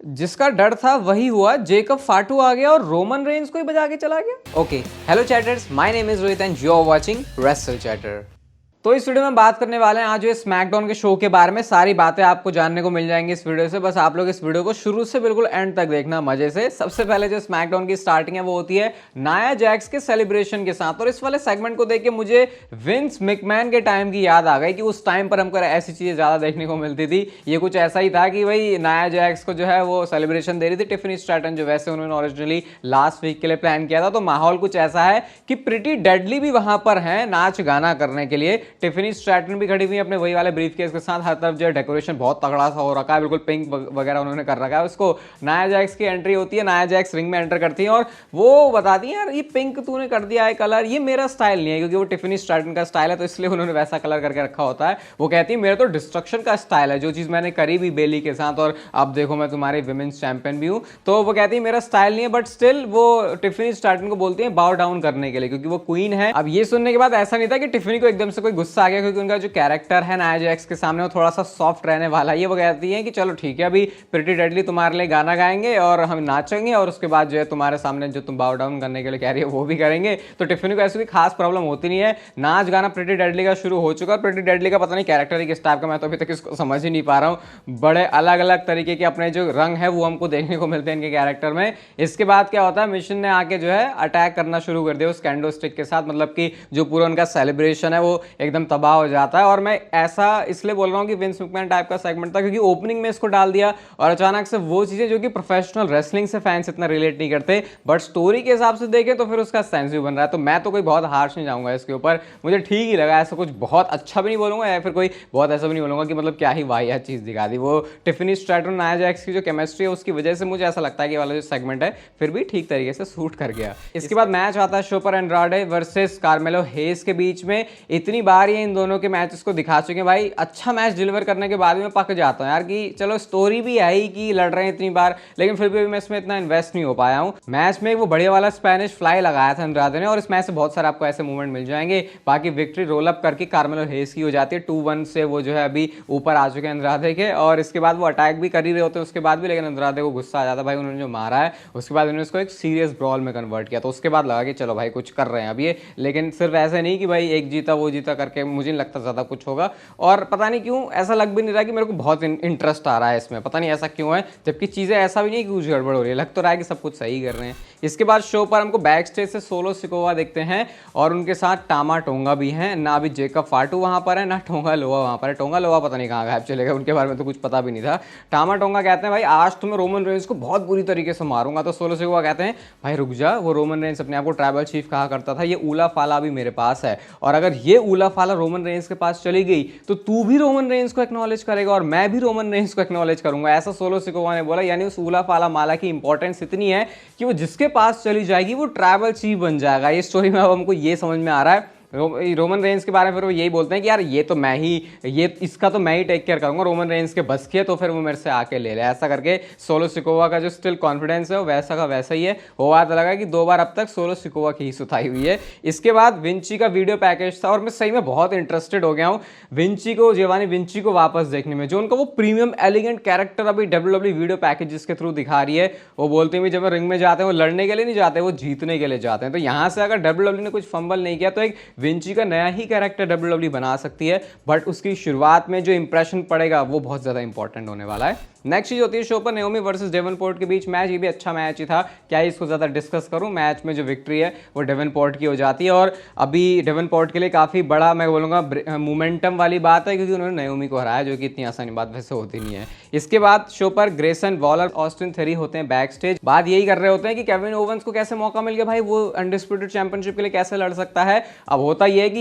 जिसका डर था वही हुआ, जेकब फाटू आ गया और रोमन रेंज को ही बजा के चला गया। Okay, hello chatters, my name is Rohit and you are watching Wrestle Chatter. तो इस वीडियो में बात करने वाले हैं आज जो स्मैकडाउन के शो के बारे में। सारी बातें आपको जानने को मिल जाएंगी इस वीडियो से, बस आप लोग इस वीडियो को शुरू से बिल्कुल एंड तक देखना मजे से। सबसे पहले जो स्मैकडाउन की स्टार्टिंग है वो होती है नाया जैक्स के सेलिब्रेशन के साथ, और इस वाले सेगमेंट को देख के मुझे विंस मैकमैन के टाइम की याद आ गई कि उस टाइम पर हमको ऐसी चीजें ज्यादा देखने को मिलती थी। ये कुछ ऐसा ही था कि भाई नाया जैक्स को जो है वो सेलिब्रेशन दे रही थी टिफनी स्ट्रैटन, जो वैसे उन्होंने ओरिजिनली लास्ट वीक के लिए प्लान किया था। तो माहौल कुछ ऐसा है कि प्रिटी डेडली भी वहां पर है नाच गाना करने के लिए। टिफनी स्ट्रैटन भी खड़ी हुई है अपने वही वाले ब्रीफ केस के साथ। हर तरफ जो है डेकोरेशन बहुत तगड़ा सा हो रखा है, बिल्कुल पिंक वगैरह उन्होंने कर रखा है। उसको नाया जैक्स की एंट्री होती है, नाया जैक्स रिंग में एंटर करती है और वो बताती है यार ये पिंक तूने कर दिया है कलर, ये मेरा स्टाइल नहीं है, क्योंकि वो टिफनी स्ट्रैटन का स्टाइल है तो इसलिए उन्होंने वैसा कलर करके रखा होता है। वो कहती है मेरा तो डिस्ट्रक्शन का स्टाइल है, जो चीज मैंने करी भी बेली के साथ, और अब देखो मैं तुम्हारी विमेंस चैंपियन भी हूं। तो वो कहती है मेरा स्टाइल नहीं है, बट स्टिल वो टिफनी स्ट्रैटन को बोलती है बाउ डाउन करने के लिए, क्योंकि वो क्वीन है। अब ये सुनने के बाद ऐसा नहीं था कि टिफनी को एकदम से कोई गुस्सा आ गया, क्योंकि उनका जो कैरेक्टर है नाया जैक्स के सामने वो थोड़ा सा सॉफ्ट रहने वाला है। ये वो कहती है कि चलो ठीक है, अभी प्रिटी डेडली तुम्हारे लिए गाना गाएंगे और हम नाचेंगे, और उसके बाद जो है तुम्हारे सामने जो तुम बाउ डाउन करने के लिए कह रही है वो भी करेंगे। तो टिफनी को ऐसी कोई खास प्रॉब्लम होती नहीं है। नाच गाना प्रिटी डेडली का शुरू हो चुका है। प्रिटी डेडली का पता नहीं कैरेक्टर ही किस टाइप का, मैं तो अभी तक इसको समझ ही नहीं पा रहा हूँ। बड़े अलग अलग तरीके के अपने जो रंग है वो हमको देखने को मिलते हैं इनके कैरेक्टर में। इसके बाद क्या होता है, मिशन ने आके जो है अटैक करना शुरू कर दिया उस कैंडो स्टिक के साथ, मतलब कि जो पूरा उनका सेलिब्रेशन है वो एकदम तबाह हो जाता है। और मैं ऐसा इसलिए बोल रहा हूं कि विंस मैकमैन टाइप का सेगमेंट था, क्योंकि ओपनिंग में इसको डाल दिया और अचानक से वो चीजें जो कि प्रोफेशनल रेसलिंग से फैंस इतना रिलेट नहीं करते, बट स्टोरी के हिसाब से देखें तो फिर उसका सेंस भी बन रहा है। तो मैं तो कोई बहुत हार्श नहीं जाऊंगा इसके ऊपर, मुझे ठीक ही लगा। ऐसा कुछ बहुत अच्छा भी नहीं बोलूंगा या फिर कोई बहुत ऐसा भी नहीं बोलूंगा कि मतलब क्या ही वाहियात चीज दिखा दी। वो टिफनी स्ट्रैटन नाया जैक्स की जो केमिस्ट्री है उसकी वजह से मुझे ऐसा लगता है कि वाला जो सेगमेंट है फिर भी ठीक तरीके से सूट कर गया। इसके बाद मैच आता है शो पर एंड्राडे वर्सेस कार्मेलो हेस के बीच में। इतनी बार ये इन दोनों के मैचेस को दिखा चुके हैं भाई, अच्छा मैच डिलीवर करने के बाद में पक जाता हूं यार कि चलो स्टोरी भी आई कि लड़ रहे हैं इतनी बार, लेकिन फिर भी मैं इसमें इतना इन्वेस्ट नहीं हो पाया हूं। मैच में वो बढ़िया वाला स्पेनिश फ्लाई लगाया था अंद्रादे ने, और इस मैच से बहुत सारे आपको ऐसे मूवमेंट मिल जाएंगे। बाकी विक्ट्री रोल अप करके कार्मेलो हेस की हो जाती है, 2-1 से वो जो है अभी ऊपर आ चुके हैं अंद्रादे के। और इसके बाद वो अटैक भी कर ही रहे होते हैं उसके बाद भी, लेकिन अंद्रादे को गुस्सा आ जाता है भाई उन्होंने जो मारा है। उसके बाद उन्होंने इसको एक सीरियस ब्रॉल में कन्वर्ट किया, तो उसके बाद लगा कि चलो भाई कुछ कर रहे हैं अब ये। लेकिन सिर्फ ऐसे नहीं कि भाई एक जीता वो जीता करके, मुझे नहीं लगता ज्यादा कुछ होगा। और पता नहीं क्यों ऐसा लग भी नहीं रहा कि मेरे को बहुत इंटरेस्ट आ रहा है इसमें, पता नहीं ऐसा क्यों है, जबकि चीजें ऐसा भी नहीं कि कुछ गड़बड़ हो रही है, लग तो रहा है कि सब कुछ सही कर रहे हैं। इसके बाद शो पर हमको बैक स्टेज से सोलो सिकोवा देखते हैं और उनके साथ टामा टोंगा भी हैं। ना अभी जेकब फाटू वहां पर है, ना टोंगा लोवा वहां पर है। टोंगा लोवा पता नहीं कहाँ गायब चले गए, उनके बारे में तो कुछ पता भी नहीं था। टामा टोंगा कहते हैं भाई आज तुम्हें रोमन रेंज को बहुत बुरी तरीके से मारूंगा, तो सोलो सिकोवा कहते हैं भाई रुक जा, वो रोमन रेंज अपने आप को ट्राइबल चीफ कहा करता था, ये ऊला फाला भी मेरे पास है, और अगर ये ऊला फाला रोमन रेंज के पास चली गई तो तू भी रोमन रेंज को एक्नॉलेज करेगा और मैं भी रोमन रेंज को एक्नॉलेज करूंगा, ऐसा सोलो सिकोवा ने बोला। यानी उस ऊला फाला माला की इंपॉर्टेंस इतनी है कि वो जिसके पास चली जाएगी वो ट्राइबल चीफ बन जाएगा। ये स्टोरी में अब हमको ये समझ में आ रहा है। रोमन रेंज के बारे में फिर वो यही बोलते हैं कि यार ये तो मैं ही, ये इसका तो मैं ही टेक केयर करूंगा, रोमन रेंज के बस की है तो फिर वो मेरे से आके ले ले, ऐसा करके सोलो सिकोवा का जो स्टिल कॉन्फिडेंस है वो वैसा का वैसा ही है। वो बात लगा कि 2 बार अब तक सोलो सिकोवा की ही सुताई हुई है। इसके बाद विंची का वीडियो पैकेज था और मैं सही में बहुत इंटरेस्टेड हो गया हूँ विंची को, जियोवानी विंची को वापस देखने में। जो उनका वो प्रीमियम एलिगेंट कैरेक्टर अभी WWE वीडियो पैकेजेस के थ्रू दिखा रही है। वो बोलते हैं जब वो रिंग में जाते हैं वो लड़ने के लिए नहीं जाते, वो जीतने के लिए जाते हैं। तो यहाँ से अगर WWE ने कुछ फंबल नहीं किया तो एक विंची का नया ही कैरेक्टर WWE बना सकती है, बट उसकी शुरुआत में जो इंप्रेशन पड़ेगा वो बहुत ज्यादा इंपॉर्टेंट होने वाला है। नेक्स्ट चीज होती है शो पर नेओमी वर्सेस डेवनपोर्ट के बीच मैच। ये भी अच्छा मैच ही था, क्या इसको ज्यादा डिस्कस करूं। मैच में जो विक्ट्री है वो डेवनपोर्ट की हो जाती है, और अभी डेवनपोर्ट के लिए काफी बड़ा मैं बोलूंगा मोमेंटम वाली बात है, क्योंकि उन्होंने नेओमी को हराया, जो कि इतनी आसानी बात वैसे होती नहीं है। इसके बाद शो पर ग्रेसन वॉलर ऑस्टिन थेरी होते हैं बैक स्टेज, बात यही कर रहे होते हैं कि केविन ओवेंस को कैसे मौका मिल गया भाई, वो अनडिस्प्यूटेड चैंपियनशिप के लिए कैसे लड़ सकता है। अब होता यह है कि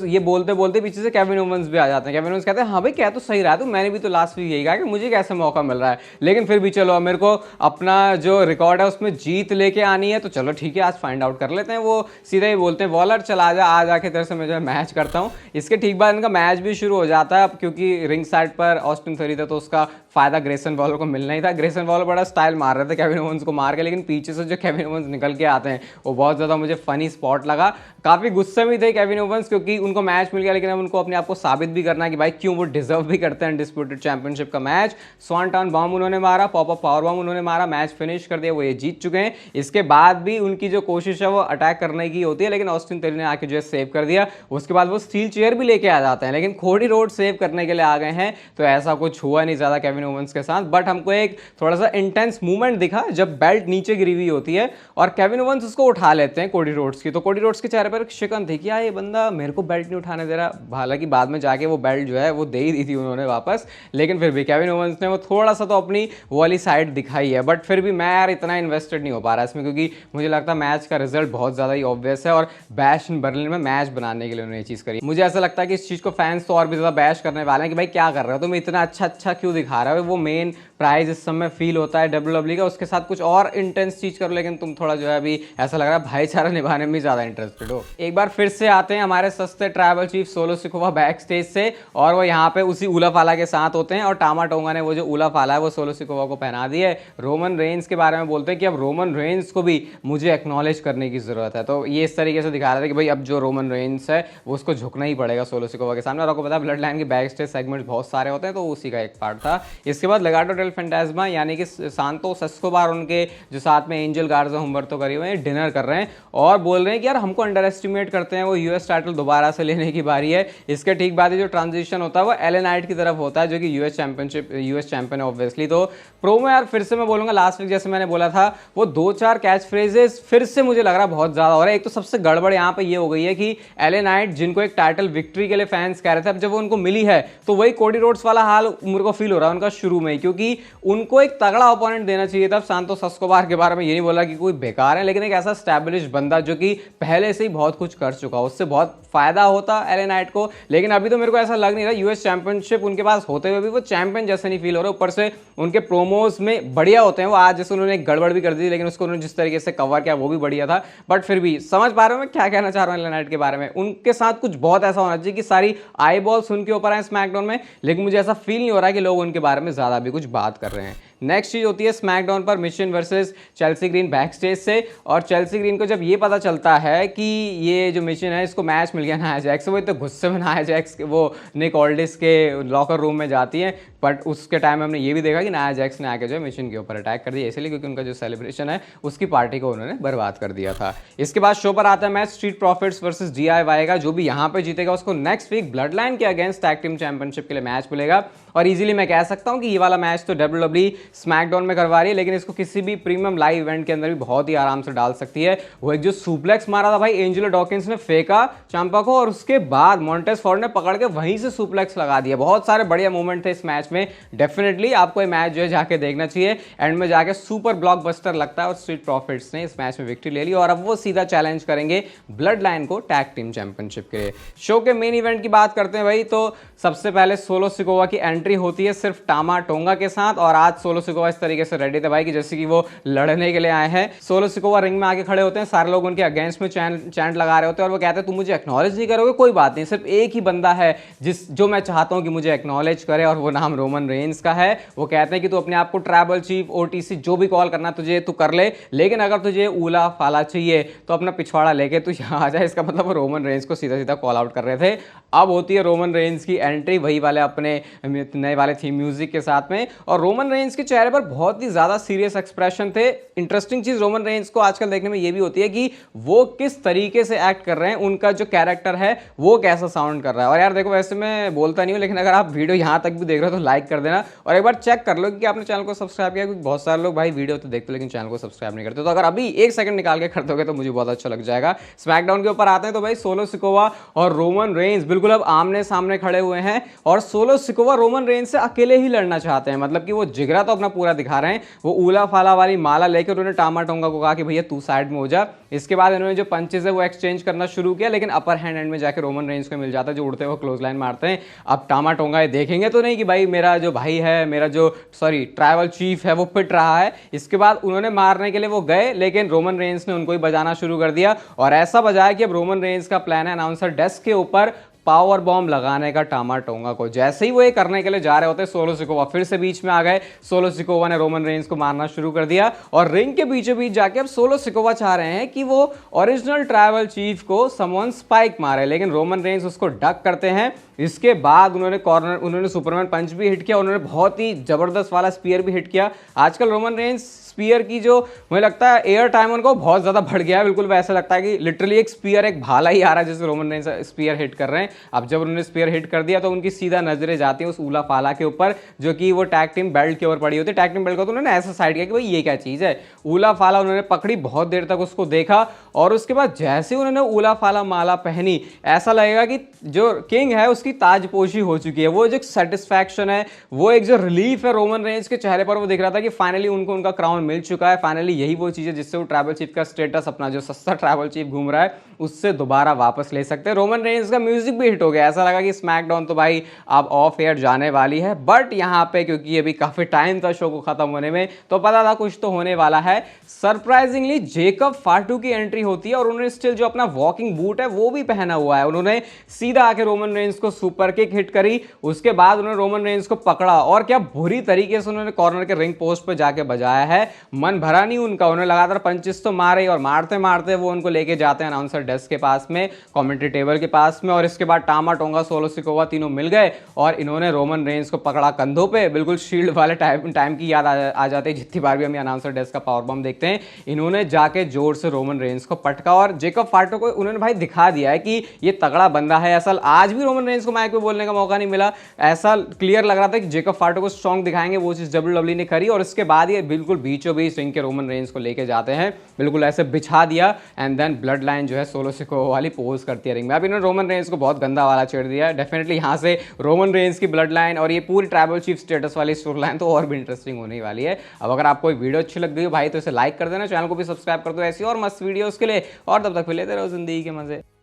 ये बोलते बोलते पीछे से केविन ओवेंस भी आ जाते हैं। केविन ओवेंस कहते हैं हाँ भाई क्या तो सही रहा, तो मैंने भी तो लास्ट वीक यही कहा कि मुझे कैसे मौका मिल रहा है, लेकिन फिर भी चलो मेरे को अपना जो रिकॉर्ड है उसमें जीत लेके आनी है, तो चलो ठीक है आज फाइंड आउट कर लेते हैं। वो सीधा ही बोलते हैं वॉलर चला आ जाके तेरे से मैं जो है मैच करता हूँ। इसके ठीक बाद इनका मैच भी शुरू हो जाता है, अब क्योंकि रिंग साइड पर ऑस्टिन थेरी था तो उसका फायदा ग्रेसन वॉलर को मिलना ही था। ग्रेसन वॉलर बड़ा स्टाइल मार रहे थे केविन ओवेंस को मार के, लेकिन पीछे से जो केविन ओवेंस निकल के आते हैं वो बहुत ज़्यादा मुझे फनी स्पॉट लगा। काफ़ी गुस्से में थे केविन ओवेंस क्योंकि उनको मैच मिल गया, लेकिन अब उनको अपने आप को साबित भी करना है कि भाई क्यों वो डिजर्व भी करते हैं अनडिस्प्यूटेड चैंपियनशिप का मैच। स्वानटॉन बॉम्ब उन्होंने मारा, पॉप अप पावर बॉम्ब उन्होंने मारा, मैच फिनिश कर दिया, वो ये जीत चुके हैं। इसके बाद भी उनकी जो कोशिश है वो अटैक करने की होती है, लेकिन ऑस्टिन थ्योरी ने आके जो है सेव कर दिया। उसके बाद वो स्टील चेयर भी लेके आ जाते हैं, लेकिन कोडी रोड सेव करने के लिए आ गए हैं। तो ऐसा कुछ हुआ नहीं ज़्यादा केविन ओवेंस के साथ, बट हमको एक थोड़ा सा इंटेंस मूवमेंट दिखा जब बेल्ट नीचे गिरी हुई होती है और केविन ओवेंस उसको उठा लेते हैं कोडी रोड्स की। तो कोडी रोड्स के चेहरे पर शिकन थी कि यार ये बंदा मेरे को बेल्ट नहीं उठाने दे रहा। हालांकि बाद में जाके वो बेल्ट जो है वो दे ही दी थी उन्होंने वापस, लेकिन फिर भी केविन ओवेंस ने वो थोड़ा सा तो अपनी वो वाली साइड दिखाई है। बट फिर भी मैं यार इतना इन्वेस्टेड नहीं हो पा रहा इसमें, क्योंकि मुझे लगता है मैच का रिजल्ट बहुत ज़्यादा ही ऑब्वियस है और बैश इन बर्लिन में मैच बनाने के लिए उन्होंने ये चीज़ करी। मुझे ऐसा लगता है कि इस चीज़ को फैंस तो और भी ज़्यादा बैश करने वाले हैं कि भाई क्या कर रहे हो तुम, इतना अच्छा क्यों दिखा रहे हो। वो मेन प्राइज इस समय फील होता है डब्ल्यूडब्ल्यूई का, उसके साथ कुछ और इंटेंस चीज़ करो, लेकिन तुम थोड़ा जो है अभी ऐसा लग रहा है भाईचारा निभाने में ज़्यादा इंटरेस्टेड हो। एक बार फिर से आते हैं हमारे सस्ते tribal chief solo Sikoa back stage से, और वो यहाँ पे उसी उलाफाला के साथ होते हैं और टामा टोंगा ने वो जो उलाफाला है वो सोलो सिकोवा को पहना दी है। रोमन रेंस के बारे में बोलते हैं कि अब रोमन रेंस को भी मुझे एक्नॉलेज करने की जरूरत है। तो ये इस तरीके से दिखा रहा था कि भाई अब जो रोमन रेंस है वो उसको झुकना ही पड़ेगा सोलो सिकोवा के सामने। और आपको पता है ब्लड लाइन के बैक स्टेज सेगमेंट बहुत सारे होते हैं, तो उसी का एक पार्ट था। इसके बाद लेगाटो डेल फैंटास्मा यानी कि सांतोस एस्कोबार उनके जो साथ में एंजल गार्जा हुम्बर्तो करे हुए हैं डिनर कर रहे हैं और बोल रहे हैं कि यार हमको अंडर एस्टिमेट करते हैं, वो यूएस टाइटल दोबारा से लेने की बारी है। इसके ठीक बाद जो ट्रांजिशन होता है वो एले नाइट की तरफ होता है जो कि यूएस चैंपियन है ऑब्वियसली। तो प्रोमो यार फिर से मैं बोलूंगा लास्ट वीक जैसे मैंने बोला था वो 2-4 कैच फ्रेजेस फिर से मुझे लग रहा है बहुत ज्यादा हो रहा है। एक तो सबसे गड़बड़ यहाँ पे ये हो गई है कि एले नाइट जिनको एक टाइटल विक्ट्री के लिए फैंस कह रहे थे, अब जब वो उनको मिली है तो वही कोडी रोड्स वाला हाल मेरे को फील हो रहा है उनका शुरू में, क्योंकि उनको एक तगड़ा ओपोनेंट देना चाहिए था। सांतोस एस्कोबार के बारे में ये नहीं बोला कि कोई बेकार है, लेकिन एक ऐसा स्टैब्लिश बंदा जो कि पहले से ही बहुत कुछ कर चुका, उससे बहुत फायदा होता एले नाइट को। लेकिन अभी तो मेरे को ऐसा लग नहीं रहा, यूएस चैंपियनशिप उनके पास होते हुए भी वो चैंपियन जैसे नहीं फील हो रहा। ऊपर से उनके प्रोमोज में बढ़िया होते हैं वो, आज जैसे उन्होंने गड़बड़ भी कर दी लेकिन उसको उन्होंने जिस तरीके से कवर किया वो भी बढ़िया था। बट फिर भी समझ पा रहे हो मैं क्या कहना चाह रहा हूँ एले नाइट के बारे में। उनके साथ कुछ बहुत ऐसा होना चाहिए कि सारी आई बॉल्स उनके ऊपर है स्मैकडाउन में, लेकिन मुझे ऐसा फील नहीं हो रहा कि लोग उनके बारे में ज्यादा भी कुछ बात कर रहे हैं। नेक्स्ट चीज होती है स्मैकडाउन पर mission versus Chelsea green back stage से, और चेल्सी ग्रीन को जब ये पता चलता है कि ये जो मिशन है इसको मैच मिल गया नाया जैक्स, वो इतने गुस्से में नाया जैक्स वो निक ऑल्डिस के लॉकर रूम में जाती है। बट उसके टाइम में हमने ये भी देखा कि नाया जैक्स ने आके जो है मिशन के ऊपर अटैक कर दिया, इसलिए क्योंकि उनका जो सेलिब्रेशन है उसकी पार्टी को उन्होंने बर्बाद कर दिया था। इसके बाद शो पर आता है match street profits versus DIY का। जो भी यहाँ पे जीतेगा उसको नेक्स्ट वीक ब्लड लाइन के अगेंस्ट टैग टीम चैंपियनशिप के लिए मैच मिलेगा। और इजीली मैं कह सकता हूं कि ये वाला मैच तो WWE स्मैकडाउन में करवा रही है, लेकिन इसको किसी भी प्रीमियम लाइव इवेंट के अंदर भी बहुत ही आराम से डाल सकती है। वो एक जो सुप्लेक्स मारा था भाई एंजेलो डॉकिंस ने फेंका चांपा को, और उसके बाद मॉन्टेज फॉर्ड ने पकड़ के वहीं से सुप्लेक्स लगा दिया। बहुत सारे बढ़िया मूवमेंट थे इस मैच में। डेफिनेटली आपको ये मैच जो है जाके देखना चाहिए। एंड में जाके सुपर ब्लॉकबस्टर लगता है और स्ट्रीट प्रॉफिट्स ने इस मैच में विक्ट्री ले ली और अब वो सीधा चैलेंज करेंगे ब्लड लाइन को टैग टीम चैंपियनशिप के लिए। शो के मेन इवेंट की बात करते हैं भाई, तो सबसे पहले सोलो सिकोवा की एंट्री होती है सिर्फ टामा टोंगा के साथ, और आज सोलो सिकोवा इस तरीके से रेडी थे भाई कि जैसे कि वो लड़ने के लिए आए हैं। सोलो सिकोवा रिंग में आके खड़े होते हैं, सारे लोग उनके अगेंस्ट में चैंट लगा रहे होते हैं और वो कहते हैं तुम मुझे एक्नॉलेज नहीं करोगे, कोई बात नहीं, सिर्फ एक ही बंदा है जो मैं चाहता हूं कि मुझे एक्नॉलेज करे और वो नाम रोमन रेंस का है। वो कहते हैं कि तू अपने आप को ट्राइबल चीफ OTC जो भी कॉल करना तुझे तू कर ले, लेकिन अगर तुझे ऊला फाला चाहिए तो अपना पिछवाड़ा लेके तू यहाँ आ जाए। इसका मतलब वो रोमन रेंस को सीधा सीधा कॉल आउट कर रहे थे। अब होती है रोमन रेंस की एंट्री वही वाले अपने नए वाले थीम म्यूजिक के साथ में, और रोमन रेंस के चेहरे पर बहुत ही ज्यादा सीरियस एक्सप्रेशन थे। इंटरेस्टिंग चीज रोमन रेंस को आजकल देखने में ये भी होती है कि वो किस तरीके से एक्ट कर रहे हैं, उनका जो कैरेक्टर है वो कैसा साउंड कर रहा है। और यार देखो वैसे मैं बोलता नहीं हूं, लेकिन अगर आप वीडियो यहां तक भी देख रहे हो तो लाइक कर देना और एक बार चेक कर लो कि आपने चैनल को सब्सक्राइब किया, क्योंकि बहुत सारे लोग भाई वीडियो तो देखते लेकिन चैनल को सब्सक्राइब नहीं करते। तो अगर अभी 1 सेकंड निकाल के कर दोगे तो मुझे बहुत अच्छा लग जाएगा। स्मैकडाउन के ऊपर आते हैं तो भाई सोलो सिकोवा और रोमन रेंस बिल्कुल अब आमने सामने खड़े हुए हैं, और सोलो सिकोवा रोमन रेंस से अकेले ही लड़ना चाहते हैं। मतलब कि वो जिगरा तो अपना पूरा दिखा रहे हैं। वो ऊला फाला वाली माला लेकर उन्होंने टामा टोंगा को कहा कि भैया तू साइड में हो जा। इसके बाद इन्होंने जो पंचेस है वो एक्सचेंज करना शुरू किया, लेकिन अपर हैंड एंड में जाकर रोमन रेंस को मिल जाता है जो उड़ते हुए क्लोज लाइन मारते हैं। अब टामा टोंगा ये देखेंगे तो नहीं कि भाई मेरा जो भाई है, मेरा जो ट्राइबल चीफ है वो पिट रहा है। इसके बाद उन्होंने मारने के लिए वो गए, लेकिन रोमन रेंस ने उनको ही बजाना शुरू कर दिया, और ऐसा बजाया कि अब रोमन रेंस का प्लान है अनाउंसर डेस्क के ऊपर पावर बॉम्ब लगाने का टामाटोंगा को। जैसे ही वो ये करने के लिए जा रहे होते सोलो सिकोवा फिर से बीच में आ गए। सोलो सिकोवा ने रोमन रेंस को मारना शुरू कर दिया और रिंग के बीचों बीच जाके अब सोलो सिकोवा चाह रहे हैं कि वो ओरिजिनल ट्राइबल चीफ को समवन स्पाइक मारे, लेकिन रोमन रेंस उसको डक करते हैं। इसके बाद उन्होंने सुपरमैन पंच भी हिट किया, उन्होंने बहुत ही जबरदस्त वाला स्पीयर भी हिट किया। आजकल रोमन रेंस स्पीयर की जो मुझे लगता है एयर टाइम उनको बहुत ज्यादा बढ़ गया है। बिल्कुल वैसा लगता है कि लिटरली एक स्पीयर, एक भाला ही आ रहा है जैसे रोमन रेंस स्पीयर हिट कर रहे हैं। अब जब उन्होंने स्पीयर हिट कर दिया तो उनकी सीधा नजरें जाती हैं उस ऊला फाला के ऊपर जो कि वो टैग टीम बेल्ट के ऊपर पड़ी होती है। टैग टीम बेल्ट को तो उन्होंने ऐसा साइड किया कि भाई ये क्या चीज है। ऊला फाला उन्होंने पकड़ी, बहुत देर तक उसको देखा और उसके बाद जैसे उन्होंने ऊला फाला माला पहनी ऐसा लगेगा कि जो किंग है उसकी ताजपोशी हो चुकी है। वो जो सेटिस्फैक्शन है, वो एक जो रिलीफ है रोमन रेंस के चेहरे पर, वो दिख रहा था कि फाइनली उनको उनका क्राउन मिल चुका है। फाइनली यही वो चीज है जिससे वो ट्राइबल चीफ का स्टेटस, अपना जो सस्ता ट्राइबल चीफ घूम रहा है, उससे दोबारा वापस ले सकते हैं। रोमन रेंस का म्यूजिक भी हिट हो गया, ऐसा लगा कि स्मैकडाउन तो भाई अब ऑफ एयर जाने वाली है। बट यहाँ पे क्योंकि अभी काफी टाइम था शो को खत्म होने में तो पता था कुछ तो होने वाला है। सरप्राइजिंगली जेकब फाटू की एंट्री होती है और उन्होंने स्टिल जो अपना वॉकिंग बूट है वो भी पहना हुआ है। उन्होंने सीधा आके रोमन रेंस को सुपर किक हिट करी, उसके बाद उन्होंने रोमन रेंस को पकड़ा और क्या बुरी तरीके से उन्होंने कॉर्नर के रिंग पोस्ट पे जाके बजाया है। मन भरा नहीं उनका, उन्होंने लगातार पंचेस तो मारे और मारते मारते वो उनको लेके जाते हैं अनाउंसर डेस्क के पास में, कमेंट्री टेबल के पास में। और इसके बाद टामा टोंगा सोलो सिकोवा तीनों मिल गए और इन्होंने रोमन रेंस को पकड़ा कंधों पे। बिल्कुल शील्ड वाले टाइम की याद आ जाती है जितनी बार भी हम अनाउंसर डेस्क का पावर बम देखते हैं। इन्होंने जाके जोर से रोमन रेंस को पटका और जेकब फाटो को उन्होंने भाई दिखा दिया है कि ये तगड़ा बंदा है। ऐसा आज भी रोमन रेंस को माइक पे बोलने का मौका नहीं मिला, ऐसा क्लियर लग रहा था कि जेकब फाटो को स्ट्रॉन्ग दिखाएंगे, वो चीज WWE ने करी। और इसके बाद ये बिल्कुल बीचों बीच रिंग के रोमन रेंस को लेके जाते हैं, बिल्कुल ऐसे बिछा दिया एंड देन ब्लड लाइन जो है सोलो सिकोवा वाली पोज करती है रिंग में। अब इन्होंने रोमन रेंस को बहुत गंदा वाला छेड़ दिया है। डेफिनेटली यहाँ से रोमन रेंस की ब्लड लाइन और ये पूरी ट्राइबल चीफ स्टेटस वाली स्टोरी लाइन तो और भी इंटरेस्टिंग होने वाली है। अब अगर आपको वीडियो अच्छी लग गई हो भाई तो इसे लाइक कर देना, चैनल को भी सब्सक्राइब कर दो ऐसी और मस्त वीडियोस के लिए। और तब तक लेते रहो जिंदगी के मजे।